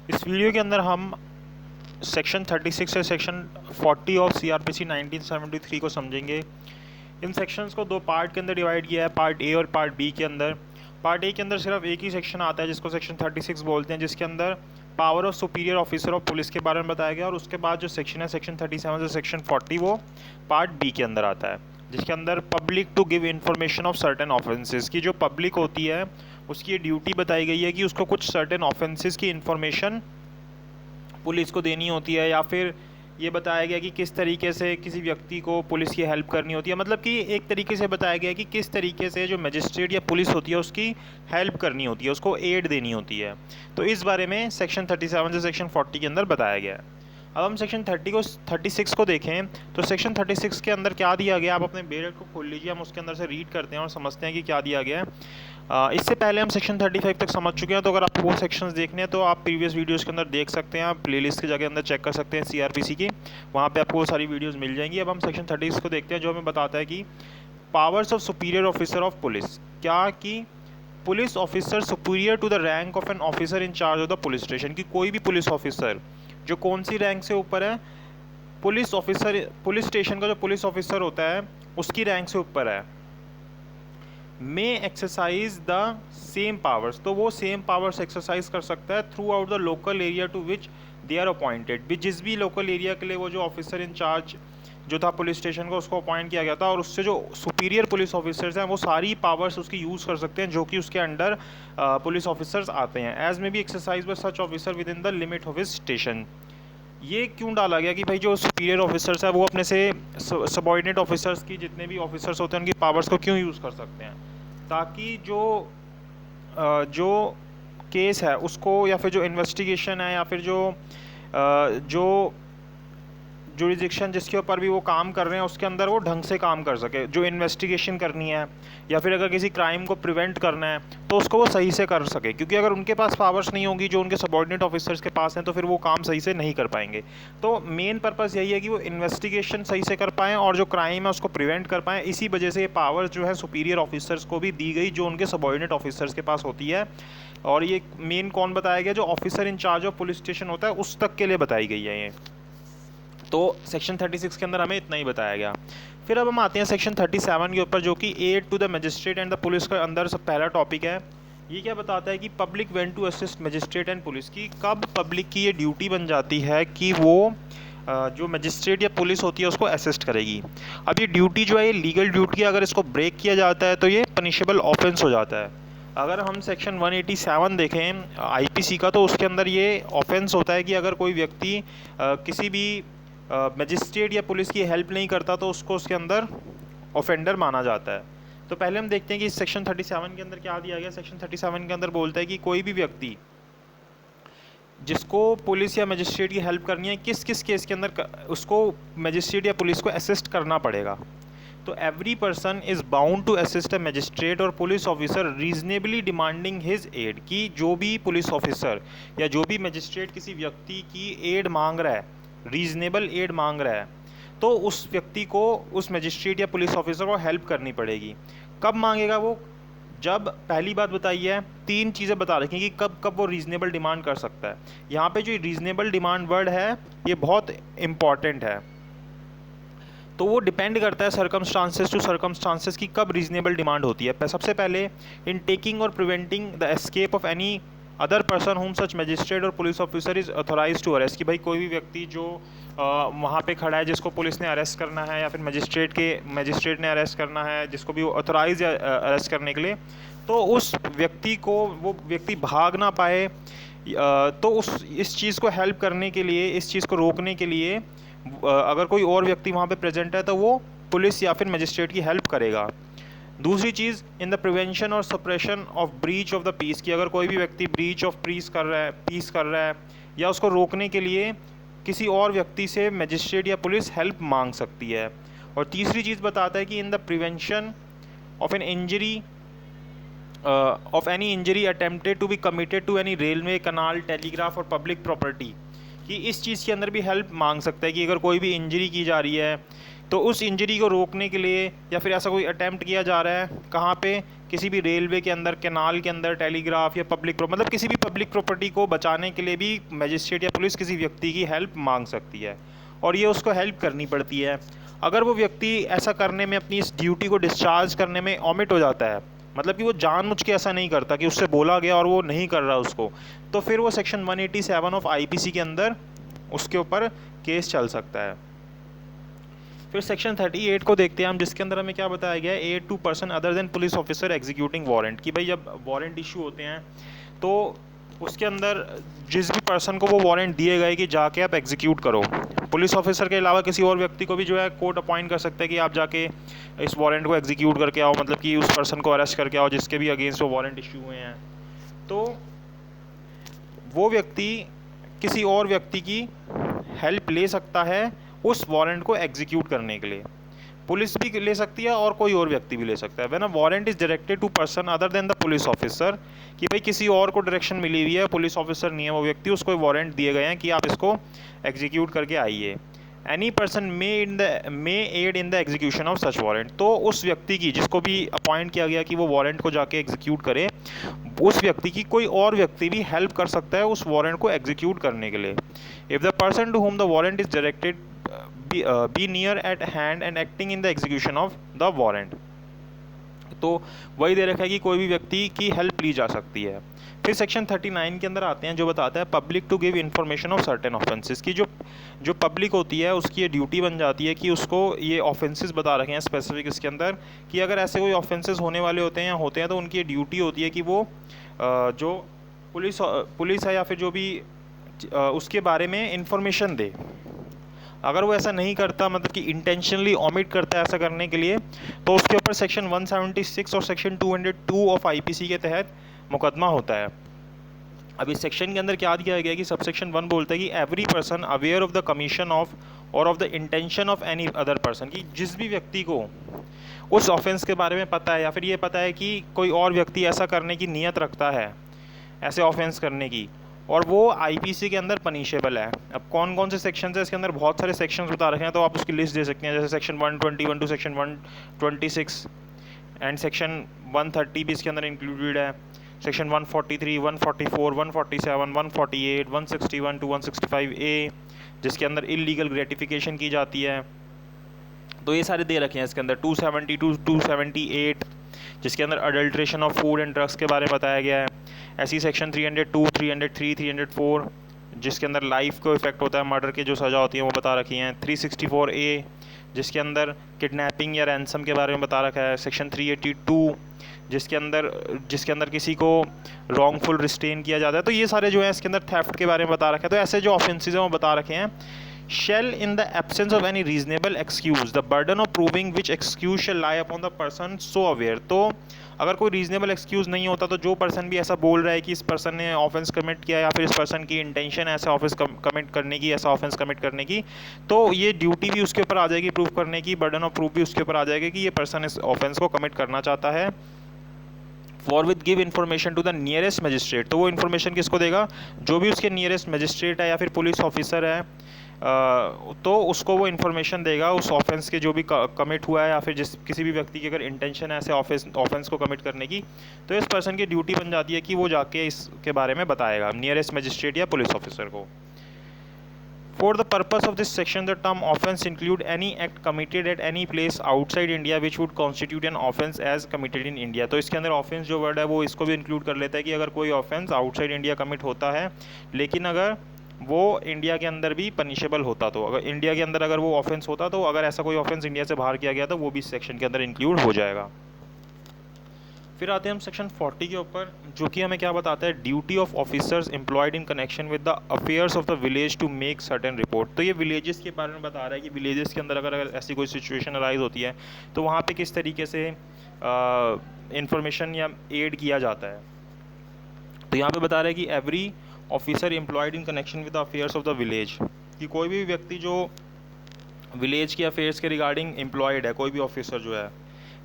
इस वीडियो के अंदर हम सेक्शन 36 से सेक्शन 40 ऑफ सीआरपीसी 1973 को समझेंगे। इन सेक्शंस को दो पार्ट के अंदर डिवाइड किया है, पार्ट ए और पार्ट बी के अंदर। पार्ट ए के अंदर सिर्फ एक ही सेक्शन आता है जिसको सेक्शन 36 बोलते हैं, जिसके अंदर power of superior officer of police के बारे में बताया गया। और उसके बाद जो सेक्शन है सेक्शन 37 से सेक्शन 40 वो पार्ट बी के अंदर आता है, जिसके अंदर public to give information of certain offences की जो पब्लिक होती है उसकी ये ड्यूटी बताई गई है कि उसको कुछ सर्टेन ऑफेंसेस की इन्फॉर्मेशन पुलिस को देनी होती है, या फिर ये बताया गया कि किस तरीके से किसी व्यक्ति को पुलिस की हेल्प करनी होती है। मतलब कि एक तरीके से बताया गया कि किस तरीके से जो मजिस्ट्रेट या पुलिस होती है उसकी हेल्प करनी होती है, उसको एड देनी होती है। तो इस बारे में सेक्शन 37 से सेक्शन 40 के अंदर बताया गया है। अब हम सेक्शन 36 को देखें तो सेक्शन 36 के अंदर क्या दिया गया, आप अपने बेरट को खोल लीजिए, हम उसके अंदर से रीड करते हैं और समझते हैं कि क्या दिया गया है। इससे पहले हम सेक्शन 35 तक समझ चुके हैं, तो अगर आपको वो सेक्शंस देखने हैं तो आप प्रीवियस वीडियोस के अंदर देख सकते हैं, आप प्लेलिस्ट की जगह अंदर चेक कर सकते हैं सीआरपीसी की, वहाँ पे आपको वो सारी वीडियोस मिल जाएंगी। अब हम सेक्शन 36 को देखते हैं जो हमें बताता है कि powers of superior officer of police, क्या कि police officer superior to the rank of an officer in charge of the police station, की कोई भी पुलिस ऑफिसर जो कौन सी रैंक से ऊपर है, पुलिस ऑफिसर, पुलिस स्टेशन का जो पुलिस ऑफिसर होता है उसकी रैंक से ऊपर है, may exercise the same powers, तो वो सेम पावर्स एक्सरसाइज कर सकता है throughout the local area to which they are appointed, भी जिस भी लोकल एरिया के लिए वो जो ऑफिसर इन चार्ज जो था पुलिस स्टेशन को उसको अपॉइंट किया गया था, और उससे जो सुपीरियर पुलिस ऑफिसर्स हैं वो सारी पावर्स उसकी यूज़ कर सकते हैं जो कि उसके अंडर पुलिस ऑफिसर्स आते हैं। एज में भी exercise by such officer with in the limit of his station. ये क्यों डाला गया कि भाई जो सुपीरियर ऑफिसर्स है वो अपने से सबॉर्डिनेट ऑफिसर्स की, जितने भी ऑफिसर्स होते हैं उनकी पावर्स को क्यों यूज़ कर सकते हैं, ताकि जो केस है उसको, या फिर जो इन्वेस्टिगेशन है, या फिर जो जुरिडिक्शन जिसके ऊपर भी वो काम कर रहे हैं उसके अंदर वो ढंग से काम कर सके। जो इन्वेस्टिगेशन करनी है या फिर अगर किसी क्राइम को प्रिवेंट करना है तो उसको वो सही से कर सके, क्योंकि अगर उनके पास पावर्स नहीं होंगी जो उनके सबॉर्डिनेट ऑफिसर्स के पास हैं तो फिर वो काम सही से नहीं कर पाएंगे। तो मेन पर्पस यही है कि वो इन्वेस्टिगेशन सही से कर पाएँ और जो क्राइम है उसको प्रिवेंट कर पाएँ। इसी वजह से ये पावर्स जो है सुपीरियर ऑफिसर्स को भी दी गई जो उनके सबॉर्डिनेट ऑफिसर्स के पास होती है। और ये मेन कौन बताया गया, जो officer in charge of police station होता है उस तक के लिए बताई गई है ये। तो सेक्शन 36 के अंदर हमें इतना ही बताया गया। फिर अब हम आते हैं सेक्शन 37 के ऊपर, जो कि aid to the magistrate and the police का अंदर सब पहला टॉपिक है। ये क्या बताता है कि public when to assist magistrate and police, की कब पब्लिक की ये ड्यूटी बन जाती है कि वो जो मजिस्ट्रेट या पुलिस होती है उसको असिस्ट करेगी। अब ये ड्यूटी जो है ये लीगल ड्यूटी है, अगर इसको ब्रेक किया जाता है तो ये पनिशेबल ऑफेंस हो जाता है। अगर हम सेक्शन 187 देखें आईपीसी का तो उसके अंदर ये ऑफेंस होता है कि अगर कोई व्यक्ति किसी भी मजिस्ट्रेट या पुलिस की हेल्प नहीं करता तो उसको उसके अंदर ऑफेंडर माना जाता है। तो पहले हम देखते हैं कि सेक्शन 37 के अंदर क्या दिया गया। सेक्शन 37 के अंदर बोलता है कि कोई भी व्यक्ति जिसको पुलिस या मजिस्ट्रेट की हेल्प करनी है, किस किस केस के अंदर उसको मजिस्ट्रेट या पुलिस को असिस्ट करना पड़ेगा। तो every person is bound to assist a magistrate और police officer reasonably demanding his aid, की जो भी पुलिस ऑफिसर या जो भी मजिस्ट्रेट किसी व्यक्ति की एड मांग रहा है, रीजनेबल एड मांग रहा है, तो उस व्यक्ति को, उस मजिस्ट्रेट या पुलिस ऑफिसर को हेल्प करनी पड़ेगी। कब मांगेगा वो, जब पहली बात बताई है, तीन चीज़ें बता रखी कि कब कब वो रीजनेबल डिमांड कर सकता है। यहाँ पे जो रीजनेबल डिमांड वर्ड है ये बहुत इंपॉर्टेंट है। तो वो डिपेंड करता है सर्कमस्टांसेस टू सर्कमस्टांसेस की कब रीजनेबल डिमांड होती है। सबसे पहले इन टेकिंग और preventing the escape of any other person whom such magistrate और police officer is authorise to arrest, कि भाई कोई भी व्यक्ति जो वहाँ पे खड़ा है जिसको पुलिस ने अरेस्ट करना है या फिर मजिस्ट्रेट ने अरेस्ट करना है, जिसको भी वो ऑथोराइज है अरेस्ट करने के लिए, तो उस व्यक्ति को, वो व्यक्ति भाग ना पाए, तो इस चीज़ को हेल्प करने के लिए, इस चीज़ को रोकने के लिए अगर कोई और व्यक्ति वहाँ पे प्रेजेंट है तो वो पुलिस या फिर मजिस्ट्रेट की हेल्प करेगा। दूसरी चीज़, इन द प्रिवेंशन और suppression of breach of the peace, की अगर कोई भी व्यक्ति ब्रीच ऑफ पीस कर रहा है या उसको रोकने के लिए किसी और व्यक्ति से मजिस्ट्रेट या पुलिस हेल्प मांग सकती है। और तीसरी चीज़ बताता है कि in the prevention of an injury of any injury attempted to be committed to any railway, canal, telegraph और पब्लिक प्रॉपर्टी, कि इस चीज़ के अंदर भी हेल्प मांग सकता है कि अगर कोई भी इंजरी की जा रही है तो उस इंजरी को रोकने के लिए, या फिर ऐसा कोई अटैम्प्ट किया जा रहा है कहाँ पे, किसी भी रेलवे के अंदर, कैनाल के अंदर, टेलीग्राफ या पब्लिक मतलब किसी भी पब्लिक प्रॉपर्टी को बचाने के लिए भी मजिस्ट्रेट या पुलिस किसी व्यक्ति की हेल्प मांग सकती है और ये उसको हेल्प करनी पड़ती है। अगर वो व्यक्ति ऐसा करने में, अपनी इस ड्यूटी को डिस्चार्ज करने में ओमिट हो जाता है, मतलब कि वो जानबूझ के ऐसा नहीं करता कि उससे बोला गया और वो नहीं कर रहा उसको, तो फिर वो सेक्शन 187 ऑफ आईपीसी के अंदर उसके ऊपर केस चल सकता है। फिर सेक्शन 38 को देखते हैं हम, जिसके अंदर हमें क्या बताया गया है, aid to person other than police officer executing warrant, कि भाई जब वारंट इशू होते हैं तो उसके अंदर जिस भी पर्सन को वो वारंट दिए गए कि जाके आप एग्जीक्यूट करो, पुलिस ऑफिसर के अलावा किसी और व्यक्ति को भी जो है कोर्ट अपॉइंट कर सकते हैं कि आप जाके इस वारंट को एग्जीक्यूट करके आओ, मतलब कि उस पर्सन को अरेस्ट करके आओ जिसके भी अगेंस्ट वो वारंट इशू हुए हैं। तो वो व्यक्ति किसी और व्यक्ति की हेल्प ले सकता है उस वारंट को एग्जीक्यूट करने के लिए। पुलिस भी ले सकती है और कोई और व्यक्ति भी ले सकता है। When a warrant is directed to person other than the police officer, कि भाई किसी और को डायरेक्शन मिली हुई है, पुलिस ऑफिसर नहीं है वो व्यक्ति, उसको वारंट दिए गए हैं कि आप इसको एग्जीक्यूट करके आइए। Any person may aid in the execution of such warrant, तो उस व्यक्ति की, जिसको भी अपॉइंट किया गया कि वो वारंट को जाके एग्जीक्यूट करे, उस व्यक्ति की कोई और व्यक्ति भी हेल्प कर सकता है उस वारंट को एग्जीक्यूट करने के लिए। If the person to whom the warrant is directed be near at hand and acting in the execution of the warrant, तो वही दे रखा है कि कोई भी व्यक्ति की हेल्प ली जा सकती है। फिर सेक्शन 39 के अंदर आते हैं, जो बताता है public to give information of certain offences, की जो पब्लिक होती है उसकी ये ड्यूटी बन जाती है कि उसको ये ऑफेंसेस बता रखे हैं स्पेसिफिक इसके अंदर, कि अगर ऐसे कोई ऑफेंसेस होने वाले होते हैं या होते हैं तो उनकी ड्यूटी होती है कि वो जो पुलिस है या फिर जो भी उसके बारे में इंफॉर्मेशन दे। अगर वो ऐसा नहीं करता, मतलब कि इंटेंशनली ओमिट करता है ऐसा करने के लिए, तो उसके ऊपर सेक्शन 176 और सेक्शन 202 ऑफ आईपीसी के तहत मुकदमा होता है। अब इस सेक्शन के अंदर क्या दिया गया है कि सबसेक्शन 1 बोलता है कि every person aware of the commission of और of the intention of any other person, कि जिस भी व्यक्ति को उस ऑफेंस के बारे में पता है या फिर ये पता है कि कोई और व्यक्ति ऐसा करने की नीयत रखता है, ऐसे ऑफेंस करने की, और वो आईपीसी के अंदर पनिशेबल है। अब कौन कौन से सेक्शन है इसके अंदर, बहुत सारे सेक्शंस बता रखे हैं, तो आप उसकी लिस्ट दे सकते हैं, जैसे section 121 to section 126 and section 130 भी इसके अंदर इंक्लूडेड है, सेक्शन 143, 144, 147, 148, 161 टू 165A, जिसके अंदर इलीगल ग्रेटिफिकेशन की जाती है, तो ये सारे दे रखे हैं इसके अंदर। 270 टू 278 जिसके अंदर adulteration of food and drugs के बारे में बताया गया है। ऐसी सेक्शन 302, 303, 304 जिसके अंदर लाइफ को इफेक्ट होता है, मर्डर की जो सज़ा होती है वो बता रखी हैं। 364A जिसके अंदर किडनैपिंग या रैंसम के बारे में बता रखा है। सेक्शन 382 जिसके अंदर किसी को रॉन्गफुल रिस्ट्रेन किया जाता है। तो ये सारे जो है इसके अंदर थेफ्ट के बारे में बता रखा है। तो ऐसे जो ऑफेंसेस हैं वो बता रखे हैं। shall in the absence of any reasonable excuse the burden of proving which excuse shall lie upon the person so aware। तो अगर कोई रीजनेबल एक्सक्यूज़ नहीं होता तो जो पर्सन भी ऐसा बोल रहा है कि इस पर्सन ने ऑफेंस कमिट किया या फिर इस पर्सन की इंटेंशन है ऐसा ऑफेंस कमिट करने की, ऐसा ऑफेंस कमिट करने की, तो ये ड्यूटी भी उसके ऊपर आ जाएगी प्रूव करने की, बर्डन ऑफ प्रूफ भी उसके ऊपर आ जाएगा कि ये पर्सन इस ऑफेंस को कमिट करना चाहता है। Forthwith give information to the nearest magistrate, तो वो इन्फॉर्मेशन किसको देगा, जो भी उसके नियरेस्ट मजिस्ट्रेट है या फिर पुलिस ऑफिसर है, तो उसको वो इन्फॉर्मेशन देगा उस ऑफेंस के जो भी कमिट हुआ है या फिर किसी भी व्यक्ति की अगर इंटेंशन है ऐसे ऑफेंस को कमिट करने की, तो इस पर्सन की ड्यूटी बन जाती है कि वो जाके इसके बारे में बताएगा नियरेस्ट मजिस्ट्रेट या पुलिस ऑफिसर को। For the purpose of this section, the term offence include any act committed at any place outside India which would constitute an offence as committed in India। तो इसके अंदर offence जो word है वो इसको भी include कर लेता है कि अगर कोई offence आउटसाइड इंडिया कमिट होता है लेकिन अगर वो इंडिया के अंदर भी पनिशेबल होता, तो अगर इंडिया के अंदर अगर वो ऑफेंस होता, तो अगर ऐसा कोई ऑफेंस इंडिया से बाहर किया गया तो वो भी इस सेक्शन के अंदर इंक्लूड हो जाएगा। फिर आते हैं हम सेक्शन 40 के ऊपर, जो कि हमें क्या बताता है, duty of officers employed in connection with the affairs of the village to make certain report. तो ये विलेजेस के बारे में बता रहा है कि विलेजेस के अंदर अगर ऐसी कोई सिचुएशन अराइज होती है तो वहाँ पे किस तरीके से इंफॉर्मेशन या एड किया जाता है। तो यहाँ पे बता रहा है कि every officer employed in connection with the affairs of the village, कि कोई भी व्यक्ति जो विलेज के अफेयर्स के रिगार्डिंग एम्प्लॉयड है, कोई भी ऑफिसर जो है,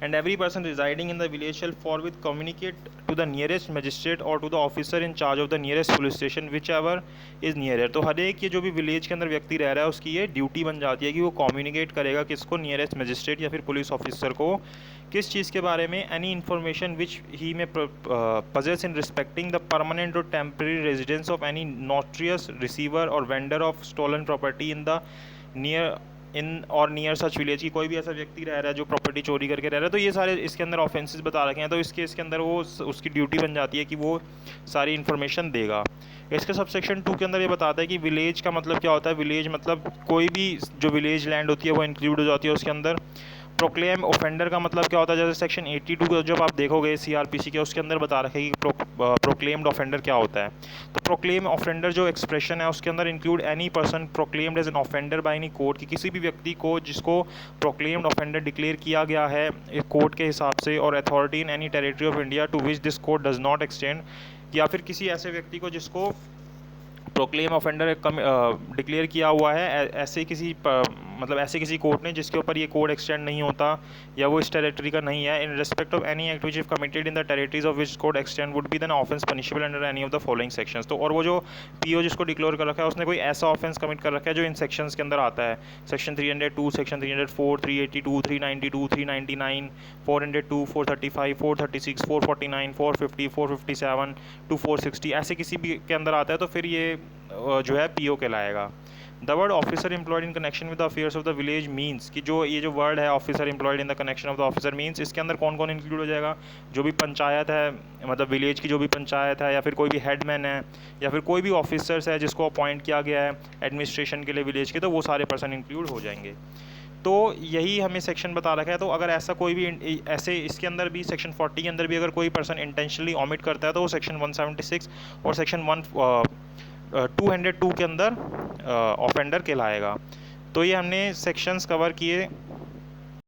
and every person residing in the village shall forthwith communicate to the nearest magistrate और to the officer in charge of the nearest police station whichever is nearer. तो हर एक ये जो भी विलेज के अंदर व्यक्ति रह रहा है उसकी ये ड्यूटी बन जाती है कि वो कम्युनिकेट करेगा किसको, नियरेस्ट मजिस्ट्रेट या फिर पुलिस ऑफिसर को, किस चीज़ के बारे में, any information which he may possess in respecting the permanent और temporary residence of any notorious receiver और vendor of stolen property in the near such village, की कोई भी ऐसा व्यक्ति रह रहा है जो प्रॉपर्टी चोरी करके रह रहा है। तो ये सारे इसके अंदर ऑफेंसेस बता रखे हैं, तो इसके अंदर वो उसकी ड्यूटी बन जाती है कि वो सारी इन्फॉर्मेशन देगा। इसके सबसेक्शन 2 के अंदर ये बताता है कि विलेज का मतलब क्या होता है। विलेज मतलब कोई भी जो विलेज लैंड होती है वो इंक्लूड हो जाती है उसके अंदर। प्रोक्लेम ऑफेंडर का मतलब क्या होता है, जैसे सेक्शन 82 को जब आप देखोगे सीआरपीसी के, उसके अंदर बता रखे कि प्रोक्लेम्ड ऑफेंडर क्या होता है। तो प्रोक्लेम ऑफेंडर जो एक्सप्रेशन है उसके अंदर include any person proclaimed as an offender by any court, कि किसी भी व्यक्ति को जिसको प्रोक्लेम्ड ऑफेंडर डिक्लेयर किया गया है कोर्ट के हिसाब से, और authority in any territory of India to which this court does not extend, या फिर किसी ऐसे व्यक्ति को जिसको प्रोक्लेम ऑफेंडर डिक्लेयर किया हुआ है ऐसे किसी मतलब ऐसे किसी कोर्ट ने जिसके ऊपर ये कोड एक्सटेंड नहीं होता या वो इस टेरिटरी का नहीं है, in respect of any act which if committed in the territories of which code extend would be then offence punishable under any of the following sections. तो और वो जो पीओ जिसको डिक्लेयर कर रखा है उसने कोई ऐसा ऑफेंस कमिट कर रखा है जो इन सेक्शंस के अंदर आता है, सेक्शन 302, सेक्शन 304, 382, 392, 399, 402, 435, 436, 449, 450, 457 टू 460, ऐसे किसी भी के अंदर आता है तो फिर ये जो है पीओ कहलाएगा। The word officer employed in connection with the affairs of the village means, कि जो ये जो वर्ड है officer employed in the connection of the officer means, इसके अंदर कौन कौन इंक्लूड हो जाएगा, जो भी पंचायत है, मतलब विलेज की जो भी पंचायत है, या फिर कोई भी हेडमैन है, या फिर कोई भी ऑफिसर्स है जिसको अपॉइंट किया गया है एडमिनिस्ट्रेशन के लिए विलेज के, तो वो सारे पर्सन इंक्लूड हो जाएंगे। तो यही हमें सेक्शन बता रखा है। तो अगर ऐसा कोई भी ऐसे इसके अंदर भी सेक्शन 40 के अंदर भी अगर कोई पर्सन इंटेंशनली ऑमिट करता है तो वो सेक्शन 176 और सेक्शन 202 के अंदर ऑफेंडर कहलाएगा। तो ये हमने सेक्शंस कवर किए